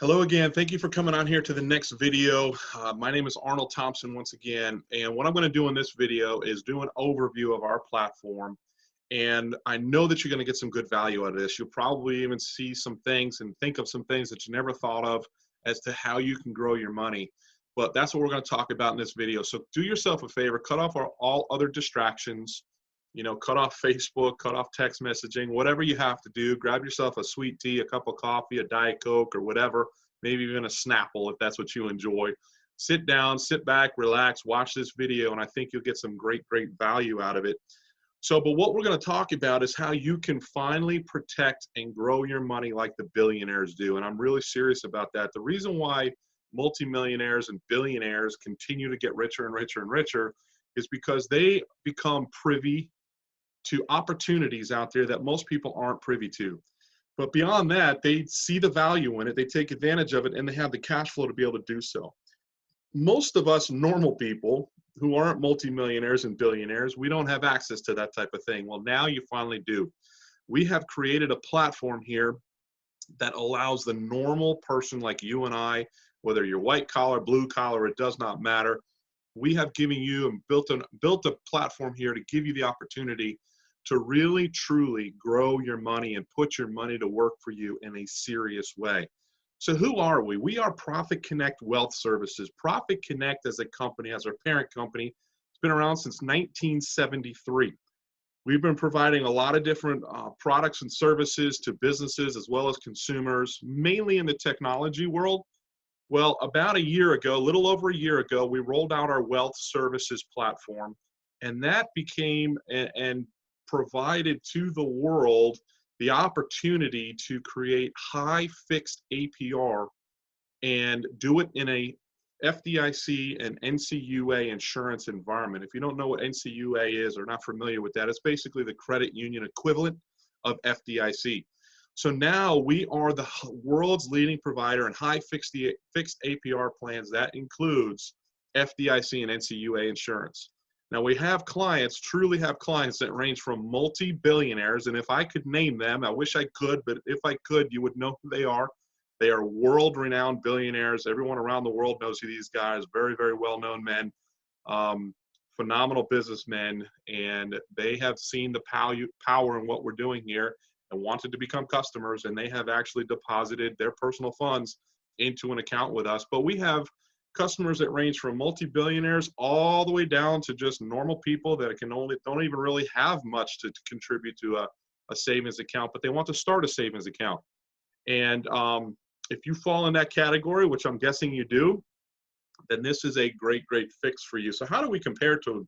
Hello again. Thank you for coming on here to the next video. My name is Arnold Thompson once again, and what I'm going to do in this video is do an overview of our platform. And I know that you're going to get some good value out of this. You'll probably even see some things and think of some things that you never thought of as to how you can grow your money. But that's what we're going to talk about in this video. So do yourself a favor, cut off all other distractions. Cut off Facebook, cut off text messaging, whatever you have to do. Grab yourself a sweet tea, a cup of coffee, a Diet Coke, or whatever, maybe even a Snapple if that's what you enjoy. Sit down, sit back, relax, watch this video, and I think you'll get some great value out of it. But what we're going to talk about is how you can finally protect and grow your money like the billionaires do, and I'm really serious about that. The reason why multimillionaires and billionaires continue to get richer and richer and richer is because they become privy to opportunities out there that most people aren't privy to. But beyond that, they see the value in it, they take advantage of it, and they have the cash flow to be able to do so. Most of us normal people who aren't multimillionaires and billionaires, we don't have access to that type of thing. Well, now you finally do. We have created a platform here that allows the normal person like you and I, whether you're white collar, blue collar, it does not matter. We have given you and built a platform here to give you the opportunity to really truly grow your money and put your money to work for you in a serious way. So who are we? We are Profit Connect Wealth Services. Profit Connect as a company, as our parent company, it's been around since 1973. We've been providing a lot of different products and services to businesses as well as consumers, mainly in the technology world. Well, about a year ago, a little over a year ago, we rolled out our wealth services platform, and that became and provided to the world the opportunity to create high fixed APR and do it in a FDIC and NCUA insurance environment. If you don't know what NCUA is or not familiar with that, it's basically the credit union equivalent of FDIC. So now we are the world's leading provider in high fixed APR plans. That includes FDIC and NCUA insurance. Now we have clients, truly have clients that range from multi-billionaires, and if I could name them, I wish I could, but if I could, you would know who they are. They are world-renowned billionaires. Everyone around the world knows who these guys, very well-known men, phenomenal businessmen, and they have seen the power in what we're doing here and wanted to become customers, and they have actually deposited their personal funds into an account with us. But we have customers that range from multi-billionaires all the way down to just normal people that don't even really have much to contribute to a savings account, but they want to start a savings account. And if you fall in that category, which I'm guessing you do, then this is a great fix for you. So how do we compare to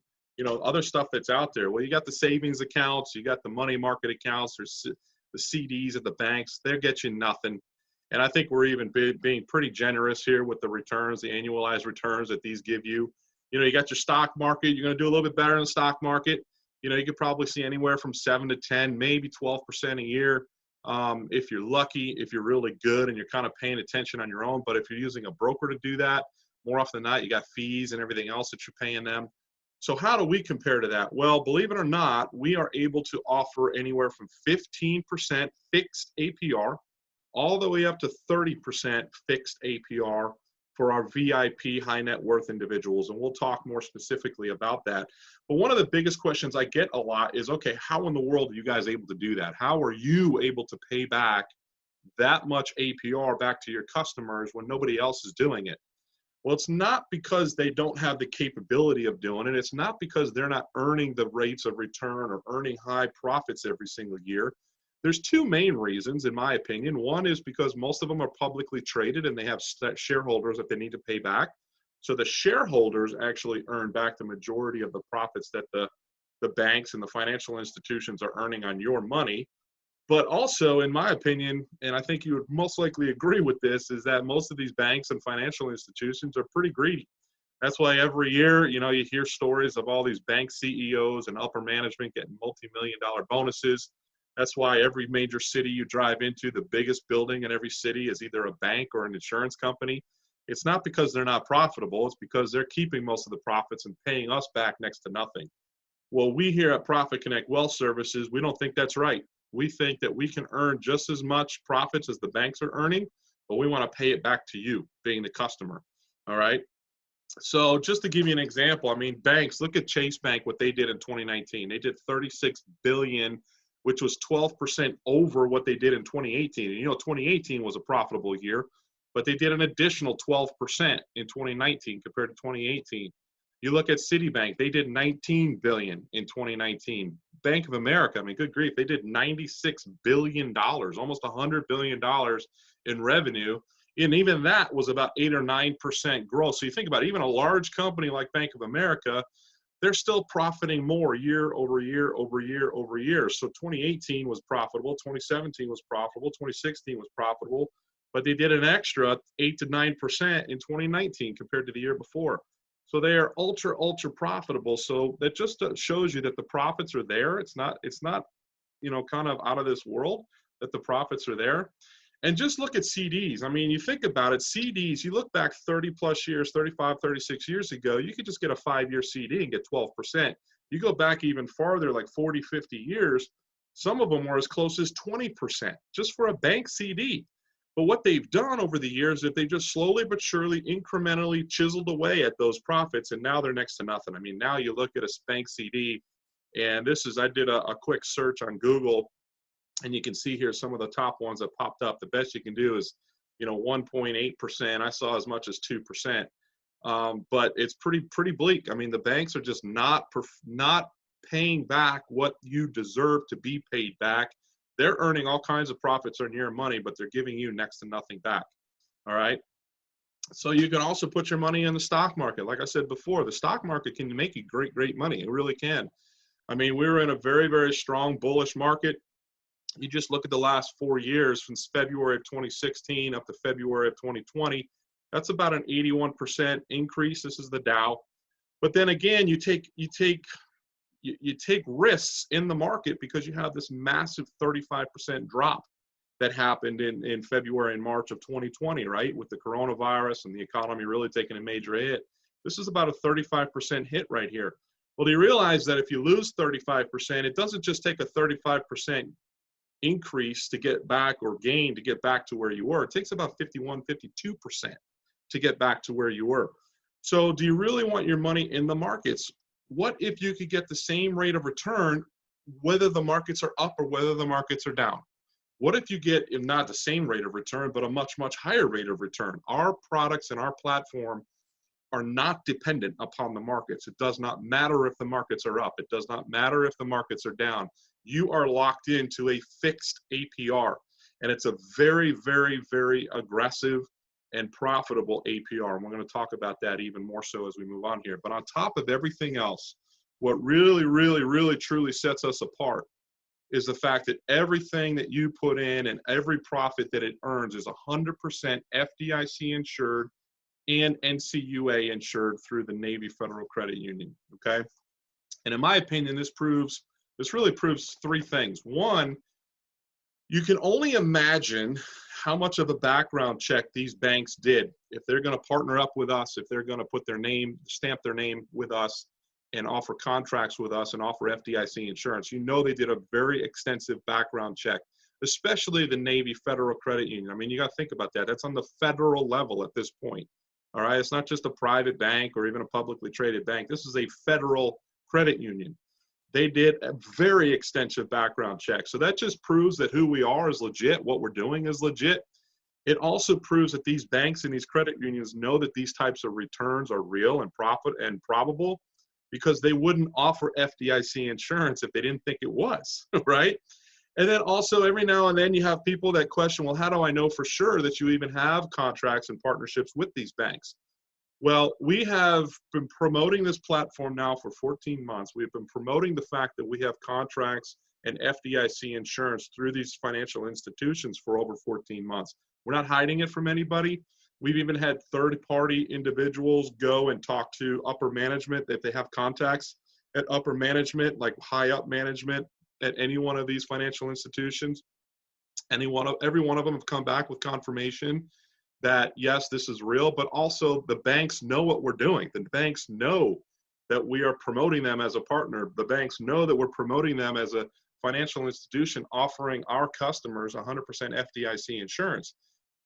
other stuff that's out there? Well, you got the savings accounts, you got the money market accounts, there's the CDs at the banks. They get you nothing. And I think we're even being pretty generous here with the returns, the annualized returns that these give you. You got your stock market. You're going to do a little bit better in the stock market. You could probably see anywhere from 7 to 10, maybe 12% a year. If you're lucky, if you're really good and you're kind of paying attention on your own. But if you're using a broker to do that, more often than not, you got fees and everything else that you're paying them. So how do we compare to that? Well, believe it or not, we are able to offer anywhere from 15% fixed APR all the way up to 30% fixed APR for our VIP high net worth individuals. And we'll talk more specifically about that. But one of the biggest questions I get a lot is, okay, how in the world are you guys able to do that? How are you able to pay back that much APR back to your customers when nobody else is doing it? Well, it's not because they don't have the capability of doing it. It's not because they're not earning the rates of return or earning high profits every single year. There's two main reasons, in my opinion. One is because most of them are publicly traded and they have shareholders that they need to pay back. So the shareholders actually earn back the majority of the profits that the banks and the financial institutions are earning on your money. But also, in my opinion, and I think you would most likely agree with this, is that most of these banks and financial institutions are pretty greedy. That's why every year, you hear stories of all these bank CEOs and upper management getting multi-million-dollar bonuses. That's why every major city you drive into, the biggest building in every city is either a bank or an insurance company. It's not because they're not profitable. It's because they're keeping most of the profits and paying us back next to nothing. Well, we here at Profit Connect Wealth Services, we don't think that's right. We think that we can earn just as much profits as the banks are earning, but we want to pay it back to you, being the customer. All right. So just to give you an example, I mean, banks, look at Chase Bank, what they did in 2019. They did 36 billion, which was 12% over what they did in 2018. And 2018 was a profitable year, but they did an additional 12% in 2019 compared to 2018. You look at Citibank, they did 19 billion in 2019. Bank of America, I mean, good grief, they did $96 billion, almost $100 billion in revenue. And even that was about 8 or 9% growth. So you think about it, even a large company like Bank of America, they're still profiting more year over year over year over year. So 2018 was profitable, 2017 was profitable, 2016 was profitable, but they did an extra 8 to 9% in 2019 compared to the year before. So they are ultra, ultra profitable. So that just shows you that the profits are there. It's not, kind of out of this world, that the profits are there. And just look at CDs. I mean, you think about it, CDs, you look back 30 plus years, 35, 36 years ago, you could just get a 5-year CD and get 12%. You go back even farther, like 40, 50 years, some of them were as close as 20% just for a bank CD. But what they've done over the years is they just slowly but surely, incrementally chiseled away at those profits, and now they're next to nothing. I mean, now you look at a bank CD, and I did a quick search on Google, and you can see here some of the top ones that popped up. The best you can do is, 1.8%. I saw as much as 2%. But it's pretty bleak. I mean, the banks are just not paying back what you deserve to be paid back. They're earning all kinds of profits on your money, but they're giving you next to nothing back. All right. So you can also put your money in the stock market. Like I said before, the stock market can make you great, great money. It really can. I mean, we were in a very, very strong bullish market. You just look at the last 4 years, from February of 2016 up to February of 2020. That's about an 81% increase. This is the Dow. But then again, you take risks in the market because you have this massive 35% drop that happened in February and March of 2020, right? With the coronavirus and the economy really taking a major hit. This is about a 35% hit right here. Well, do you realize that if you lose 35%, it doesn't just take a 35% increase to get back, or gain to get back to where you were. It takes about 51, 52% to get back to where you were. So do you really want your money in the markets? What if you could get the same rate of return, whether the markets are up or whether the markets are down? What if you get, if not the same rate of return, but a much, much higher rate of return? Our products and our platform are not dependent upon the markets. It does not matter if the markets are up. It does not matter if the markets are down. You are locked into a fixed APR, and it's a very, very, very aggressive and profitable APR. And we're going to talk about that even more so as we move on here. But on top of everything else, what really, really, really, truly sets us apart is the fact that everything that you put in and every profit that it earns is 100% FDIC insured and NCUA insured through the Navy Federal Credit Union, okay? And in my opinion, this really proves 3 things. One, you can only imagine how much of a background check these banks did if they're going to partner up with us, if they're going to put their name, stamp their name with us and offer contracts with us and offer FDIC insurance. They did a very extensive background check, especially the Navy Federal Credit Union. I mean, you got to think about that. That's on the federal level at this point. All right. It's not just a private bank or even a publicly traded bank. This is a federal credit union. They did a very extensive background check. So that just proves that who we are is legit. What we're doing is legit. It also proves that these banks and these credit unions know that these types of returns are real and probable, because they wouldn't offer FDIC insurance if they didn't think it was, right? And then also every now and then you have people that question, well, how do I know for sure that you even have contracts and partnerships with these banks? Well, we have been promoting this platform now for 14 months. We've been promoting the fact that we have contracts and FDIC insurance through these financial institutions for over 14 months. We're not hiding it from anybody. We've even had third-party individuals go and talk to upper management if they have contacts at upper management, like high up management at any one of these financial institutions. Every one of them have come back with confirmation that yes, this is real, but also the banks know what we're doing. The banks know that we are promoting them as a partner. The banks know that we're promoting them as a financial institution offering our customers 100% FDIC insurance.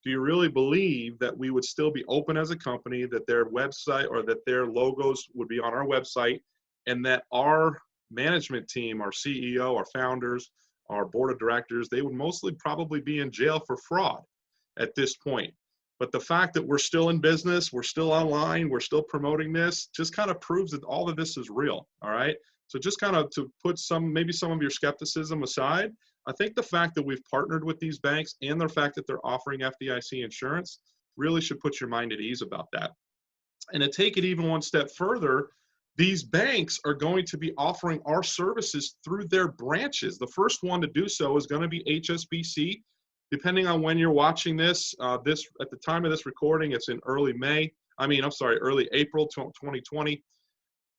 do you really believe that we would still be open as a company, that their website or that their logos would be on our website, and that our management team, our CEO, our founders, our board of directors, they would mostly probably be in jail for fraud at this point? But the fact that we're still in business, we're still online, we're still promoting this, just kind of proves that all of this is real, all right? So just kind of to put maybe some of your skepticism aside, I think the fact that we've partnered with these banks and the fact that they're offering FDIC insurance really should put your mind at ease about that. And to take it even one step further, these banks are going to be offering our services through their branches. The first one to do so is going to be HSBC. Depending on when you're watching this, at the time of this recording, it's in early April 2020.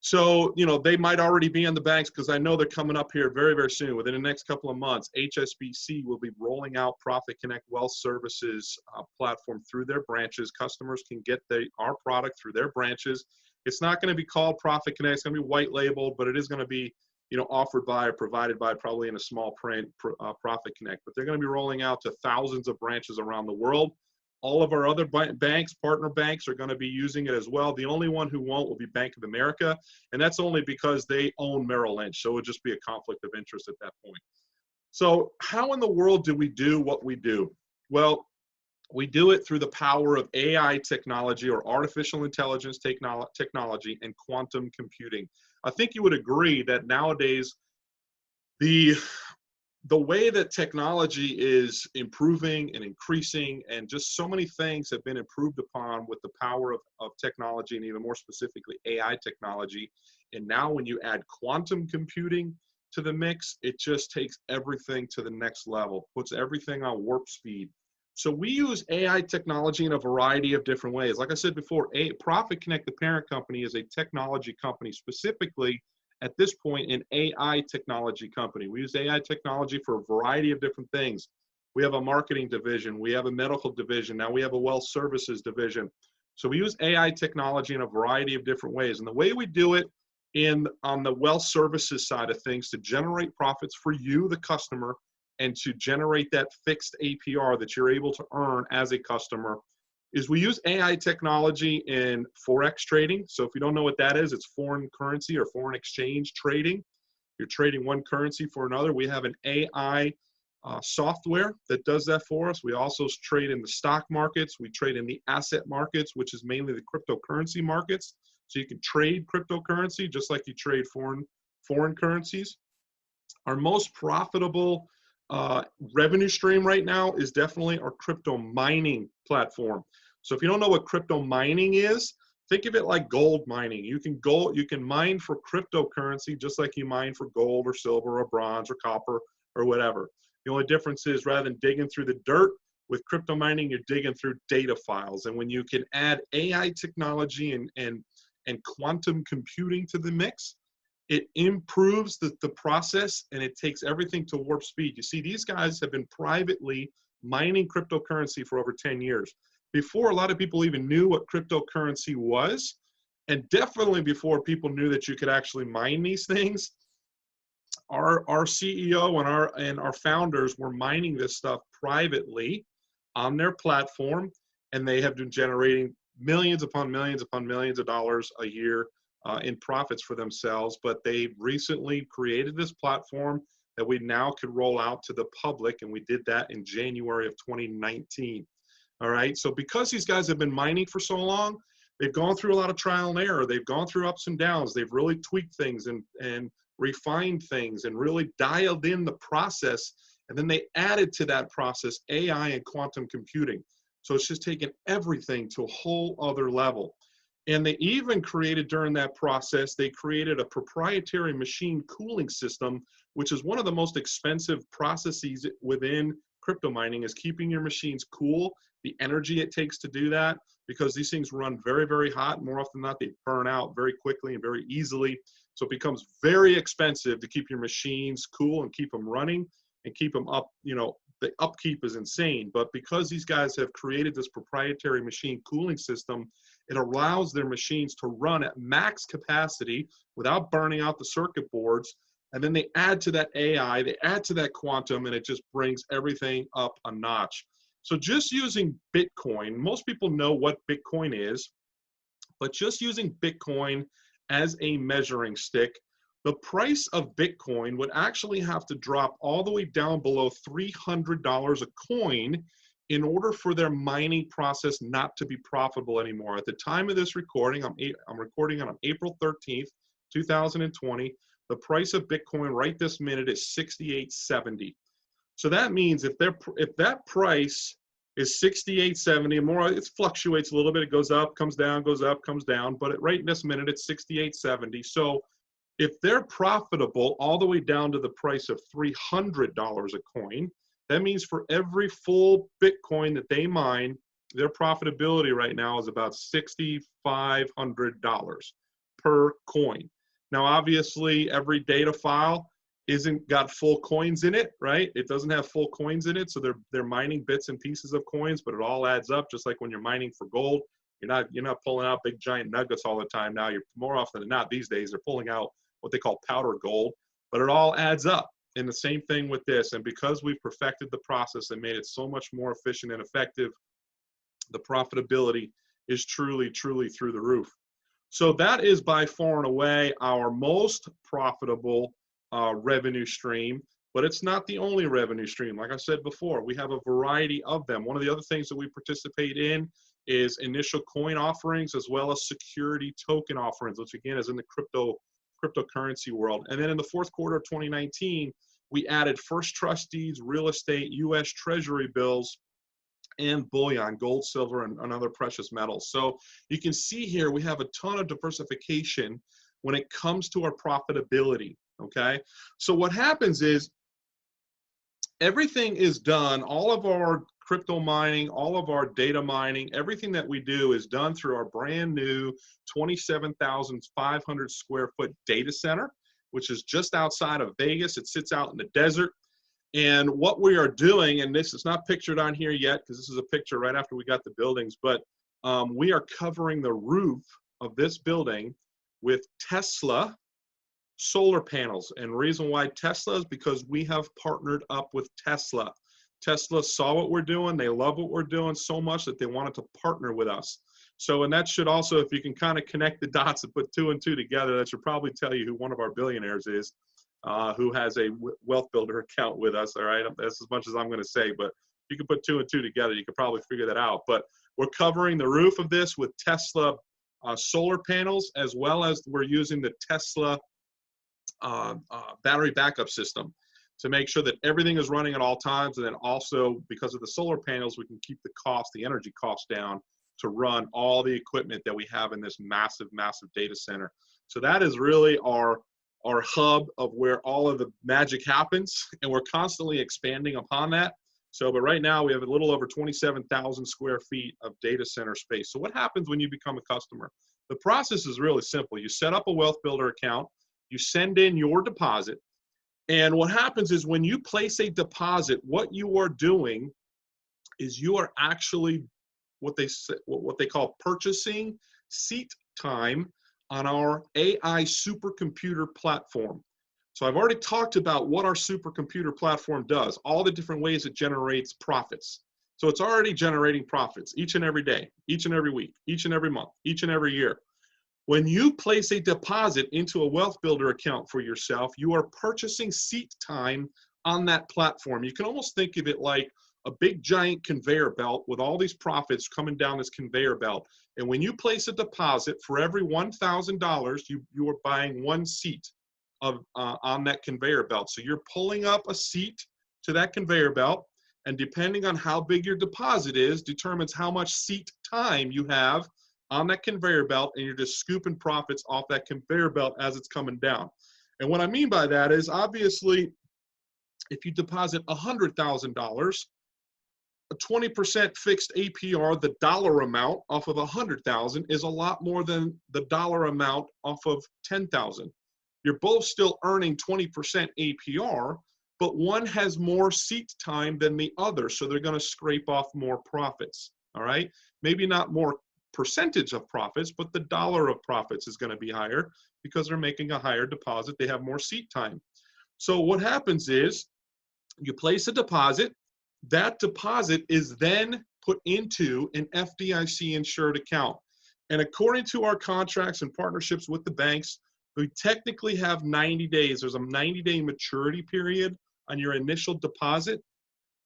So, they might already be in the banks, because I know they're coming up here very, very soon. Within the next couple of months, HSBC will be rolling out Profit Connect Wealth Services platform through their branches. Customers can get our product through their branches. It's not going to be called Profit Connect. It's going to be white labeled, but it is going to be offered by or provided by, probably in a small print, Profit Connect. But they're going to be rolling out to thousands of branches around the world. All of our other banks, partner banks, are going to be using it as well. The only one who won't will be Bank of America, and that's only because they own Merrill Lynch, so it would just be a conflict of interest at that point. So how in the world do we do what we do? Well, we do it through the power of AI technology, or artificial intelligence technology, and quantum computing. I think you would agree that nowadays the way that technology is improving and increasing, and just so many things have been improved upon with the power of technology, and even more specifically AI technology. And now when you add quantum computing to the mix, it just takes everything to the next level, puts everything on warp speed. So we use AI technology in a variety of different ways. Like I said before, Profit Connect, the parent company, is a technology company, specifically at this point an AI technology company. We use AI technology for a variety of different things. We have a marketing division, we have a medical division, now we have a wealth services division. So we use AI technology in a variety of different ways. And the way we do it on the wealth services side of things, to generate profits for you, the customer, and to generate that fixed APR that you're able to earn as a customer, is we use AI technology in Forex trading. So if you don't know what that is, it's foreign currency or foreign exchange trading. You're trading one currency for another. We have an AI software that does that for us. We also trade in the stock markets. We trade in the asset markets, which is mainly the cryptocurrency markets. So you can trade cryptocurrency just like you trade foreign currencies. Our most profitable revenue stream right now is definitely our crypto mining platform. So if you don't know what crypto mining is, think of it like gold mining. You can mine for cryptocurrency just like you mine for gold or silver or bronze or copper or whatever. The only difference is, rather than digging through the dirt, with crypto mining, you're digging through data files. And when you can add AI technology and quantum computing to the mix, it improves the process, and it takes everything to warp speed. You see, these guys have been privately mining cryptocurrency for over 10 years. Before a lot of people even knew what cryptocurrency was, and definitely before people knew that you could actually mine these things, our CEO and our founders were mining this stuff privately on their platform, and they have been generating millions upon millions upon millions of dollars a year in profits for themselves. But they recently created this platform that we now could roll out to the public, and we did that in January of 2019. All right, so because these guys have been mining for so long, they've gone through a lot of trial and error. They've gone through ups and downs. They've really tweaked things and refined things and really dialed in the process. And then they added to that process AI and quantum computing. So it's just taken everything to a whole other level. And they even created, during that process, they created a proprietary machine cooling system, which is one of the most expensive processes within crypto mining, is keeping your machines cool, the energy it takes to do that, because these things run very, very hot. More often than not, they burn out very quickly and very easily. So it becomes very expensive to keep your machines cool and keep them running and keep them up. You know, the upkeep is insane. But because these guys have created this proprietary machine cooling system, it allows their machines to run at max capacity without burning out the circuit boards. And then they add to that AI, they add to that quantum, and it just brings everything up a notch. So just using Bitcoin, most people know what Bitcoin is, but just using Bitcoin as a measuring stick, the price of Bitcoin would actually have to drop all the way down below $300 a coin in order for their mining process not to be profitable anymore. At the time of this recording, I'm recording on April 13th, 2020. The price of Bitcoin right this minute is $68.70. So that means if that price is $68.70 more, it fluctuates a little bit. It goes up, comes down, goes up, comes down. But right in this minute, it's $68.70. So if they're profitable all the way down to the price of $300 a coin, that means for every full Bitcoin that they mine, their profitability right now is about $6,500 per coin. Now, obviously, every data file isn't got full coins in it, right? It doesn't have full coins in it, so they're mining bits and pieces of coins, but it all adds up. Just like when you're mining for gold, you're not pulling out big giant nuggets all the time. Now, you're more often than not these days, they're pulling out what they call powder gold, but it all adds up. And the same thing with this. And because we've perfected the process and made it so much more efficient and effective, the profitability is truly, truly through the roof. So that is by far and away our most profitable revenue stream, but it's not the only revenue stream. Like I said before, we have a variety of them. One of the other things that we participate in is initial coin offerings as well as security token offerings, which again is in the cryptocurrency world. And then in the fourth quarter of 2019, we added first trust deeds, real estate, US Treasury bills, and bullion, gold, silver, and other precious metals. So you can see here we have a ton of diversification when it comes to our profitability, okay? So what happens is everything is done, all of our crypto mining, all of our data mining, everything that we do is done through our brand new 27,500 square foot data center, which is just outside of Vegas. It sits out in the desert. And what we are doing, and this is not pictured on here yet because this is a picture right after we got the buildings, but we are covering the roof of this building with Tesla solar panels. And the reason why Tesla is because we have partnered up with Tesla. Tesla saw what we're doing. They love what we're doing so much that they wanted to partner with us. So, and that should also, if you can kind of connect the dots and put two and two together, that should probably tell you who one of our billionaires is, who has a wealth builder account with us. All right, that's as much as I'm going to say, but you can put two and two together, you could probably figure that out. But we're covering the roof of this with Tesla solar panels, as well as we're using the Tesla battery backup system to make sure that everything is running at all times. And then also, because of the solar panels, we can keep the energy cost down to run all the equipment that we have in this massive, massive data center. So that is really our hub of where all of the magic happens, and we're constantly expanding upon that. So, but right now we have a little over 27,000 square feet of data center space. So what happens when you become a customer? The process is really simple. You set up a Wealth Builder account, you send in your deposit, and what happens is when you place a deposit, what you are doing is you are actually what they call purchasing seat time on our AI supercomputer platform. So I've already talked about what our supercomputer platform does, all the different ways it generates profits. So it's already generating profits each and every day, each and every week, each and every month, each and every year. When you place a deposit into a Wealth Builder account for yourself, you are purchasing seat time on that platform. You can almost think of it like a big giant conveyor belt with all these profits coming down this conveyor belt. And when you place a deposit, for every $1,000, you are buying one seat on that conveyor belt. So you're pulling up a seat to that conveyor belt, and depending on how big your deposit is, determines how much seat time you have on that conveyor belt, and you're just scooping profits off that conveyor belt as it's coming down. And what I mean by that is, obviously, if you deposit $100,000, a 20% fixed APR, the dollar amount off of 100,000 is a lot more than the dollar amount off of 10,000. You're both still earning 20% APR, but one has more seat time than the other, so they're going to scrape off more profits. All right, maybe not more percentage of profits, but the dollar of profits is going to be higher because they're making a higher deposit. They have more seat time. So what happens is you place a deposit, That deposit is then put into an FDIC insured account. And according to our contracts and partnerships with the banks, we technically have 90 days. There's a 90-day maturity period on your initial deposit.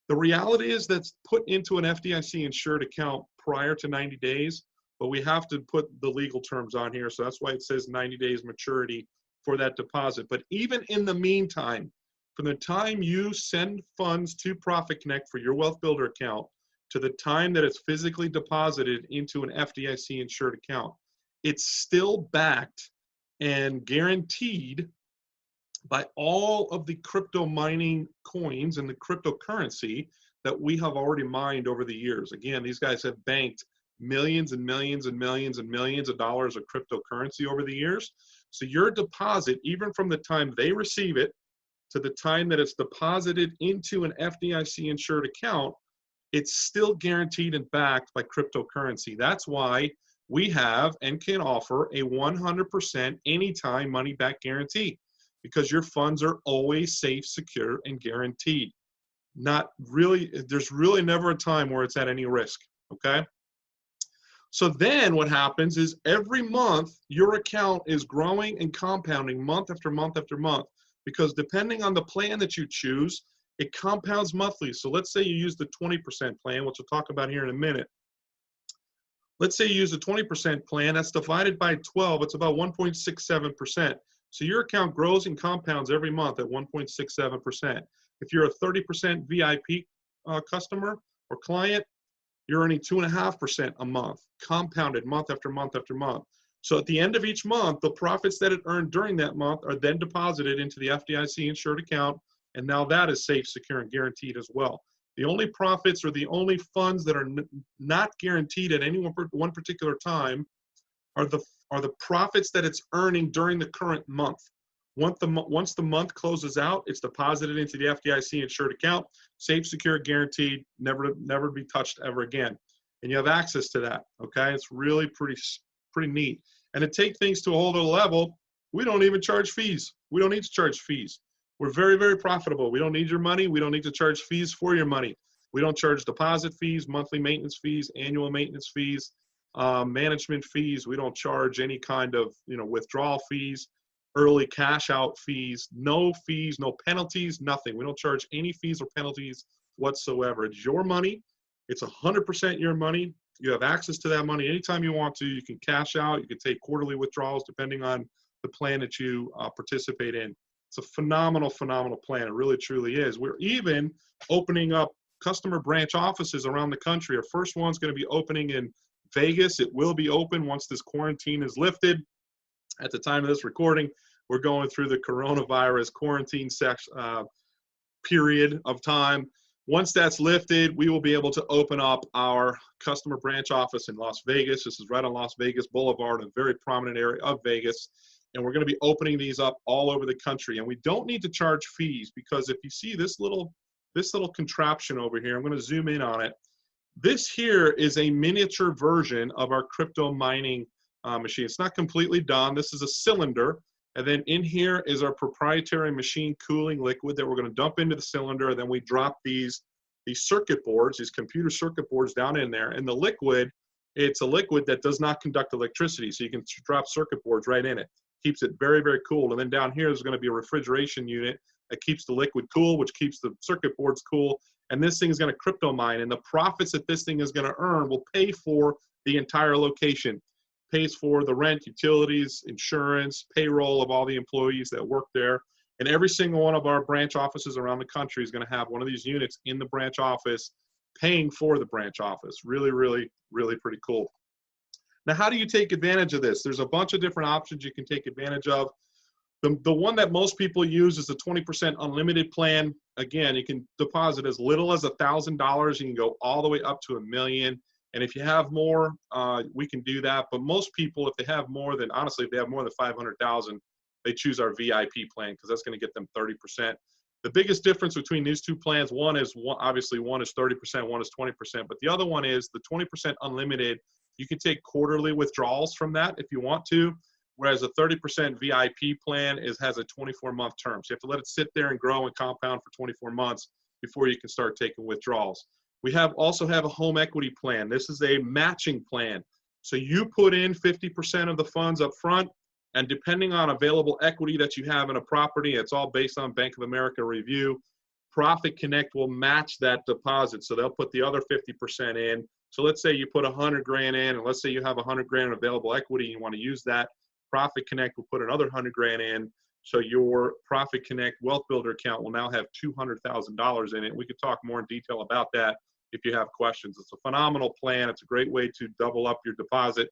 The reality is that's put into an FDIC insured account prior to 90 days, but we have to put the legal terms on here. So that's why it says 90 days maturity for that deposit. But even in the meantime, from the time you send funds to Profit Connect for your Wealth Builder account to the time that it's physically deposited into an FDIC insured account, it's still backed and guaranteed by all of the crypto mining coins and the cryptocurrency that we have already mined over the years. Again, these guys have banked millions and millions and millions and millions of dollars of cryptocurrency over the years. So your deposit, even from the time they receive it to the time that it's deposited into an FDIC insured account, it's still guaranteed and backed by cryptocurrency. That's why we have and can offer a 100% anytime money back guarantee, because your funds are always safe, secure, and guaranteed. Not really, there's really never a time where it's at any risk, okay? So then what happens is every month, your account is growing and compounding month after month after month, because depending on the plan that you choose, it compounds monthly. So let's say you use the 20% plan, which we'll talk about here in a minute. Let's say you use a 20% plan, that's divided by 12, it's about 1.67%. So your account grows and compounds every month at 1.67%. If you're a 30% VIP customer or client, you're earning 2.5% a month, compounded month after month after month. So at the end of each month, the profits that it earned during that month are then deposited into the FDIC insured account, and now that is safe, secure, and guaranteed as well. The only profits or the only funds that are not guaranteed at any one particular time are the profits that it's earning during the current month. Once the month closes out, it's deposited into the FDIC insured account, safe, secure, guaranteed, never be touched ever again. And you have access to that, okay? It's really pretty neat. And to take things to a whole other level, we don't even charge fees. We don't need to charge fees. We're very, very profitable. We don't need your money. We don't need to charge fees for your money. We don't charge deposit fees, monthly maintenance fees, annual maintenance fees, management fees. We don't charge any kind of withdrawal fees, early cash out fees, no penalties, nothing. We don't charge any fees or penalties whatsoever. It's your money. It's 100% your money. You have access to that money anytime you want to. You can cash out. You can take quarterly withdrawals depending on the plan that you participate in. It's a phenomenal, phenomenal plan. It really, truly is. We're even opening up customer branch offices around the country. Our first one's going to be opening in Vegas. It will be open once this quarantine is lifted. At the time of this recording, we're going through the coronavirus quarantine period of time. Once that's lifted, we will be able to open up our customer branch office in Las Vegas. This is right on Las Vegas Boulevard, a very prominent area of Vegas. And we're going to be opening these up all over the country. And we don't need to charge fees, because if you see this little contraption over here, I'm going to zoom in on it. This here is a miniature version of our crypto mining machine. It's not completely done. This is a cylinder. And then in here is our proprietary machine cooling liquid that we're going to dump into the cylinder. And then we drop these circuit boards, these computer circuit boards down in there. And the liquid, it's a liquid that does not conduct electricity. So you can drop circuit boards right in it. Keeps it very, very cool. And then down here is going to be a refrigeration unit that keeps the liquid cool, which keeps the circuit boards cool. And this thing is going to crypto mine. And the profits that this thing is going to earn will pay for the entire location. Pays for the rent, utilities, insurance, payroll of all the employees that work there. And every single one of our branch offices around the country is going to have one of these units in the branch office, paying for the branch office. Really, really, really pretty cool. Now, how do you take advantage of this? There's a bunch of different options you can take advantage of. The one that most people use is the 20% unlimited plan. Again, you can deposit as little as $1,000. You can go all the way up to $1 million. And if you have more, we can do that. But most people, if they have more than, honestly, if they have more than 500,000, they choose our VIP plan, because that's going to get them 30%. The biggest difference between these two plans, obviously one is 30%, one is 20%, but the other one is the 20% unlimited. You can take quarterly withdrawals from that if you want to, whereas a 30% VIP plan has a 24-month term. So you have to let it sit there and grow and compound for 24 months before you can start taking withdrawals. We also have a home equity plan. This is a matching plan. So you put in 50% of the funds up front, and depending on available equity that you have in a property, it's all based on Bank of America review, Profit Connect will match that deposit. So they'll put the other 50% in. So let's say you put 100 grand in, and let's say you have 100 grand available equity and you want to use that. Profit Connect will put another 100 grand in. So your Profit Connect Wealth Builder account will now have $200,000 in it. We could talk more in detail about that if you have questions. It's a phenomenal plan. It's a great way to double up your deposit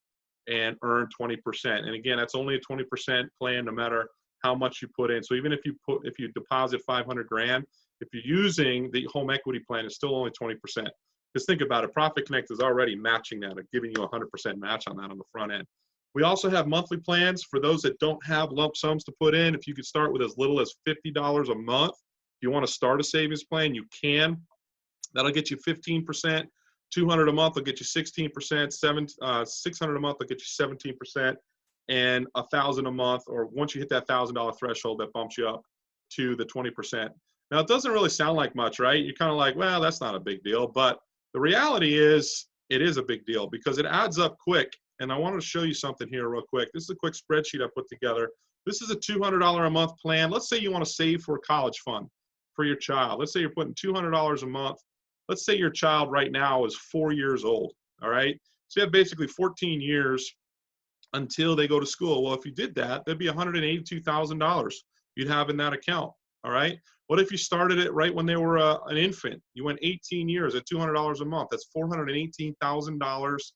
and earn 20%. And again, that's only a 20% plan no matter how much you put in. So even if you deposit 500 grand, if you're using the home equity plan, it's still only 20%. Just think about it. Profit Connect is already matching that and giving you a 100% match on that on the front end. We also have monthly plans for those that don't have lump sums to put in. If you could start with as little as $50 a month, if you want to start a savings plan, you can. That'll get you 15%. 200 a month will get you 16%. 600 a month will get you 17%. And 1,000 a month, or once you hit that $1,000 threshold, that bumps you up to the 20%. Now, it doesn't really sound like much, right? You're kind of like, well, that's not a big deal. But the reality is, it is a big deal because it adds up quick. And I wanted to show you something here real quick. This is a quick spreadsheet I put together. This is a $200 a month plan. Let's say you want to save for a college fund for your child. Let's say you're putting $200 a month. Let's say your child right now is 4 years old, all right? So you have basically 14 years until they go to school. Well, if you did that, that'd be $182,000 you'd have in that account, all right? What if you started it right when they were an infant? You went 18 years at $200 a month. That's $418,000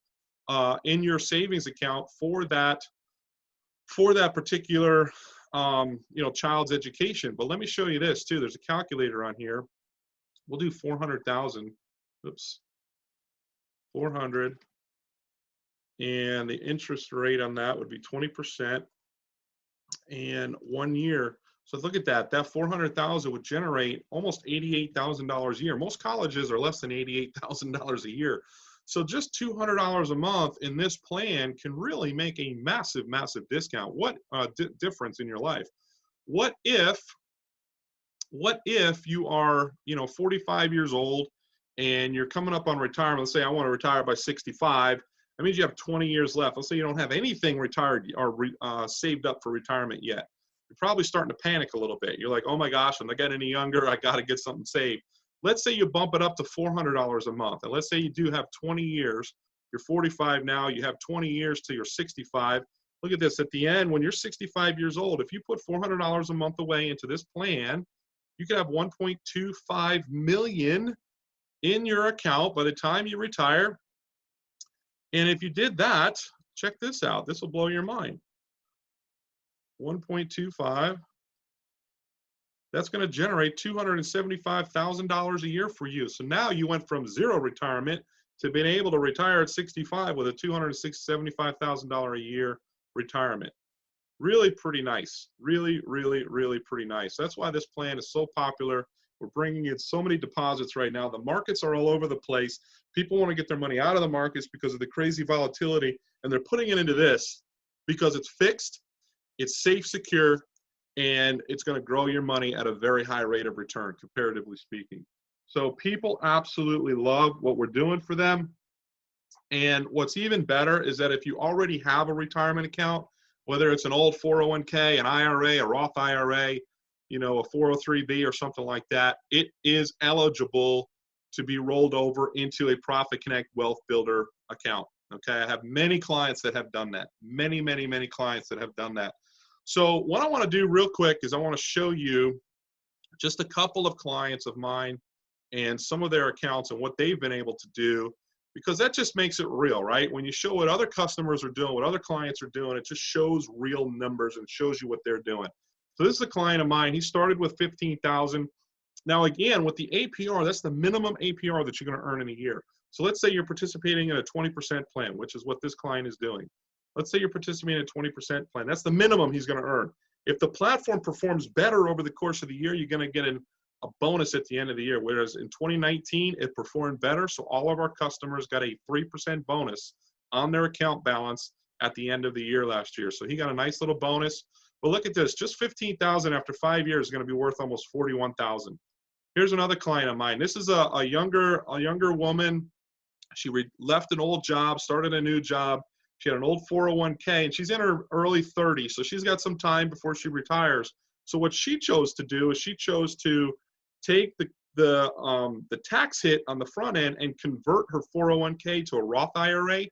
in your savings account for that particular child's education. But let me show you this too. There's a calculator on here. We'll do 400,000. Oops, 400, and the interest rate on that would be 20%, and 1 year. So look at that. That 400,000 would generate almost $88,000 a year. Most colleges are less than $88,000 a year. So just $200 a month in this plan can really make a massive, massive discount. What difference in your life? What if you are, 45 years old and you're coming up on retirement? Let's say I want to retire by 65. That means you have 20 years left. Let's say you don't have anything retired or saved up for retirement yet. You're probably starting to panic a little bit. You're like, oh my gosh, I'm not getting any younger. I got to get something saved. Let's say you bump it up to $400 a month. And let's say you do have 20 years. You're 45 now. You have 20 years till you're 65. Look at this. At the end, when you're 65 years old, if you put $400 a month away into this plan, you could have $1.25 million in your account by the time you retire. And if you did that, check this out. This will blow your mind. 1.25. That's going to generate $275,000 a year for you. So now you went from zero retirement to being able to retire at 65 with a $275,000 a year retirement. Really pretty nice. Really, really, really pretty nice. That's why this plan is so popular. We're bringing in so many deposits right now. The markets are all over the place. People want to get their money out of the markets because of the crazy volatility, and they're putting it into this because it's fixed, it's safe, secure, and it's going to grow your money at a very high rate of return, comparatively speaking. So people absolutely love what we're doing for them. And what's even better is that if you already have a retirement account, whether it's an old 401k, an IRA, a Roth IRA, a 403b or something like that, it is eligible to be rolled over into a Profit Connect Wealth Builder account. Okay, I have many clients that have done that. Many, many, many clients that have done that. So what I want to do real quick is I want to show you just a couple of clients of mine and some of their accounts and what they've been able to do, because that just makes it real, right? When you show what other customers are doing, what other clients are doing, it just shows real numbers and shows you what they're doing. So this is a client of mine. He started with $15,000. Now again, with the APR, that's the minimum APR that you're going to earn in a year. So let's say you're participating in a 20% plan, which is what this client is doing. Let's say you're participating in a 20% plan. That's the minimum he's going to earn. If the platform performs better over the course of the year, you're going to get a bonus at the end of the year. Whereas in 2019, it performed better. So all of our customers got a 3% bonus on their account balance at the end of the year last year. So he got a nice little bonus. But look at this, just $15,000 after 5 years is going to be worth almost $41,000. Here's another client of mine. This is a younger woman. She left an old job, started a new job. She had an old 401k, and she's in her early 30s, so she's got some time before she retires. So what she chose to do is she chose to take the tax hit on the front end and convert her 401k to a Roth IRA.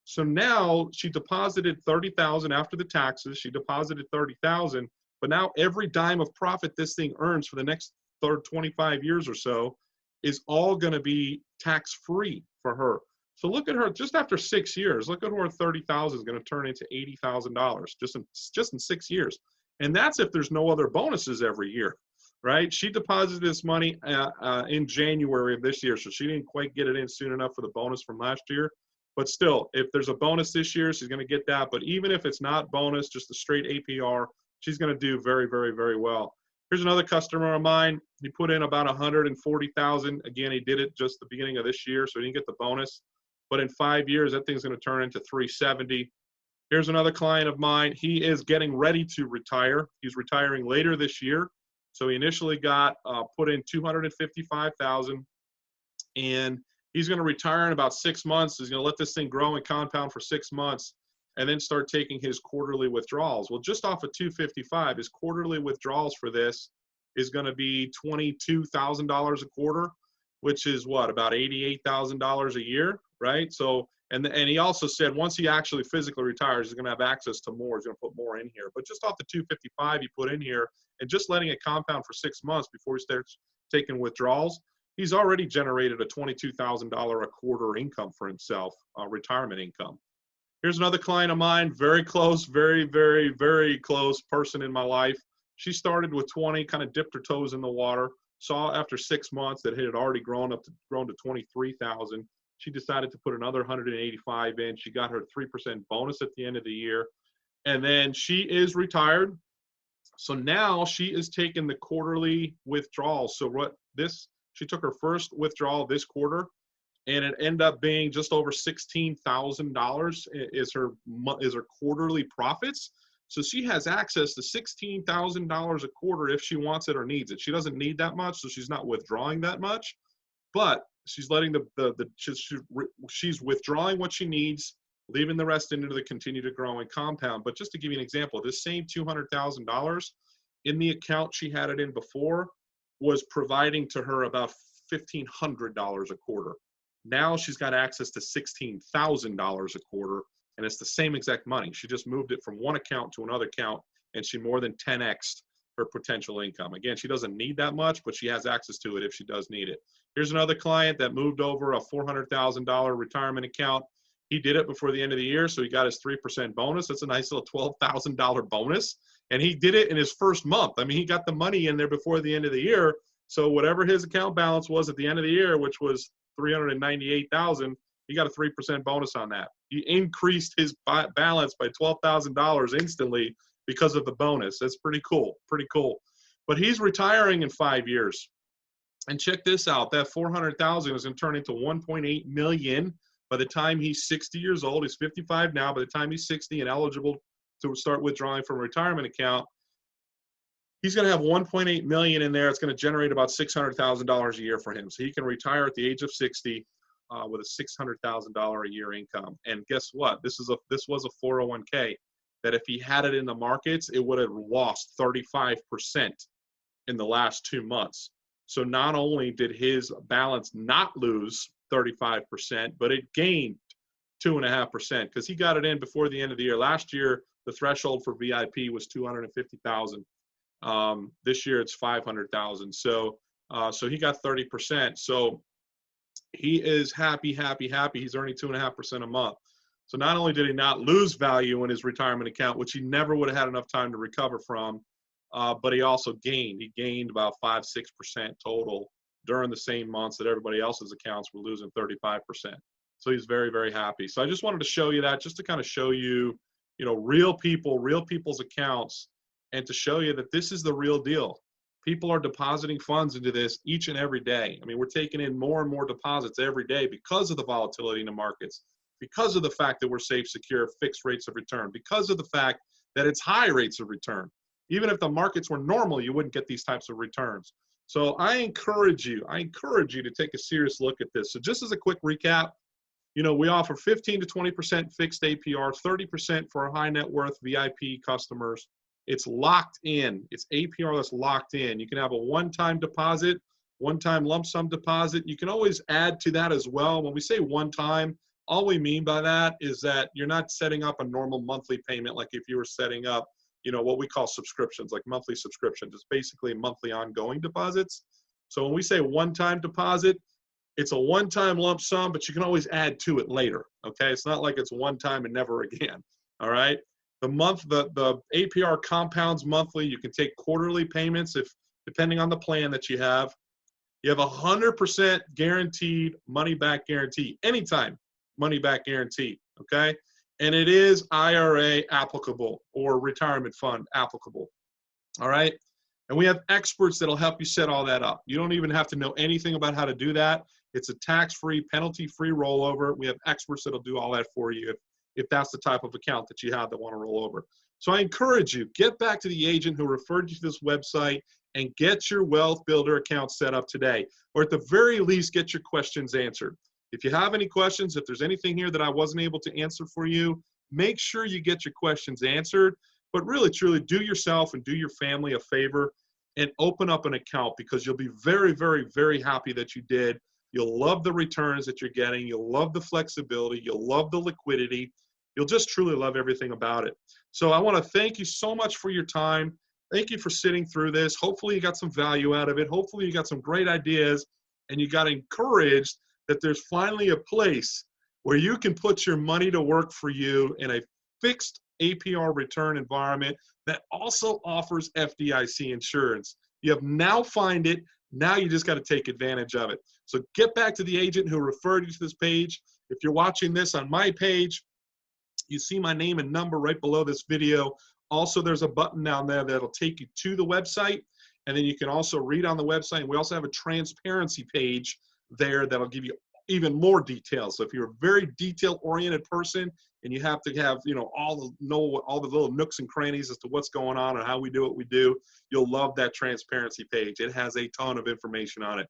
So now she deposited $30,000 after the taxes. She deposited $30,000, but now every dime of profit this thing earns for the next 25 years or so is all going to be tax-free for her. So look at her, just after 6 years, look at where $30,000 is going to turn into $80,000 just in 6 years. And that's if there's no other bonuses every year, right? She deposited this money in January of this year, so she didn't quite get it in soon enough for the bonus from last year. But still, if there's a bonus this year, she's going to get that. But even if it's not bonus, just a straight APR, she's going to do very, very, very well. Here's another customer of mine. He put in about $140,000. Again, he did it just the beginning of this year, so he didn't get the bonus. But in 5 years, that thing's going to turn into $370,000. Here's another client of mine. He is getting ready to retire. He's retiring later this year. So he initially got put in $255,000, and he's going to retire in about 6 months. He's going to let this thing grow and compound for 6 months, and then start taking his quarterly withdrawals. Well, just off of $255,000, his quarterly withdrawals for this is going to be $22,000 a quarter, which is what, about $88,000 a year, right? So, and he also said once he actually physically retires, he's going to have access to more. He's going to put more in here. But just off the $255,000 he put in here, and just letting it compound for 6 months before he starts taking withdrawals, he's already generated a $22,000 a quarter income for himself, retirement income. Here's another client of mine, very close, very, very, very close person in my life. She started with 20, kind of dipped her toes in the water, saw after 6 months that it had already grown to 23,000. She decided to put another 185 in. She got her 3% bonus at the end of the year. And then she is retired. So now she is taking the quarterly withdrawals. So she took her first withdrawal this quarter, and it ended up being just over $16,000 is her quarterly profits. So she has access to $16,000 a quarter if she wants it or needs it. She doesn't need that much, so she's not withdrawing that much, but she's letting she's withdrawing what she needs, leaving the rest into the continue to grow and compound. But just to give you an example, this same $200,000 in the account she had it in before was providing to her about $1,500 a quarter. Now she's got access to $16,000 a quarter, and it's the same exact money. She just moved it from one account to another account, and she more than 10x'd her potential income. Again, she doesn't need that much, but she has access to it if she does need it. Here's another client that moved over a $400,000 retirement account. He did it before the end of the year, so he got his 3% bonus. That's a nice little $12,000 bonus, and he did it in his first month. I mean, he got the money in there before the end of the year, so whatever his account balance was at the end of the year, which was $398,000, he got a 3% bonus on that. He increased his balance by $12,000 instantly because of the bonus. That's pretty cool, pretty cool. But he's retiring in 5 years. And check this out, that $400,000 is going to turn into $1.8 million by the time he's 60 years old. He's 55 now. By the time he's 60 and eligible to start withdrawing from a retirement account, he's going to have $1.8 million in there. It's going to generate about $600,000 a year for him. So he can retire at the age of 60 with a $600,000 a year income. And guess what? This was a 401k that if he had it in the markets, it would have lost 35% in the last 2 months. So not only did his balance not lose 35%, but it gained 2.5% because he got it in before the end of the year. Last year, the threshold for VIP was $250,000. This year it's $500,000. So he got 30%. So he is happy. He's earning 2.5% a month. So not only did he not lose value in his retirement account, which he never would have had enough time to recover from, but he also gained. He gained about 5-6% total during the same months that everybody else's accounts were losing 35%. So he's very, very happy. So I just wanted to show you that, just to kind of show you, real people's accounts, and to show you that this is the real deal. People are depositing funds into this each and every day. I mean, we're taking in more and more deposits every day because of the volatility in the markets, because of the fact that we're safe, secure, fixed rates of return, because of the fact that it's high rates of return. Even if the markets were normal, you wouldn't get these types of returns. So I encourage you to take a serious look at this. So just as a quick recap, you know, we offer 15 to 20% fixed APR, 30% for our high net worth VIP customers. It's locked in. It's APR that's locked in. You can have a one-time deposit, one-time lump sum deposit. You can always add to that as well. When we say one-time, all we mean by that is that you're not setting up a normal monthly payment like if you were setting up, you know, what we call subscriptions, like monthly subscriptions. It's basically monthly ongoing deposits. So when we say one-time deposit, it's a one-time lump sum, but you can always add to it later, okay? It's not like it's one time and never again, all right? The APR compounds monthly. You can take quarterly payments if, depending on the plan that you have. You have 100% guaranteed money-back guarantee, anytime money-back guarantee, okay? And it is IRA applicable or retirement fund applicable, all right? And we have experts that'll help you set all that up. You don't even have to know anything about how to do that. It's a tax-free, penalty-free rollover. We have experts that'll do all that for you if that's the type of account that you have that want to roll over. So I encourage you, get back to the agent who referred you to this website and get your Wealth Builder account set up today. Or at the very least, get your questions answered. If you have any questions, if there's anything here that I wasn't able to answer for you, make sure you get your questions answered. But really, truly, do yourself and do your family a favor and open up an account, because you'll be very, very, very happy that you did. You'll love the returns that you're getting. You'll love the flexibility. You'll love the liquidity. You'll just truly love everything about it. So I want to thank you so much for your time. Thank you for sitting through this. Hopefully you got some value out of it. Hopefully you got some great ideas and you got encouraged that there's finally a place where you can put your money to work for you in a fixed APR return environment that also offers FDIC insurance. You have now found it. Now you just got to take advantage of it. So get back to the agent who referred you to this page. If you're watching this on my page, you see my name and number right below this video. Also, there's a button down there that'll take you to the website. And then you can also read on the website. And we also have a transparency page there that'll give you even more details. So if you're a very detail-oriented person and you have to have, you know all the little nooks and crannies as to what's going on and how we do what we do, you'll love that transparency page. It has a ton of information on it.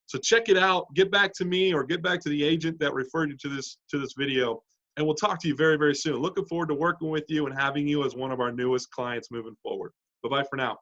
So check it out. Get back to me or get back to the agent that referred you to this video, and we'll talk to you very, very soon. Looking forward to working with you and having you as one of our newest clients moving forward. Bye-bye for now.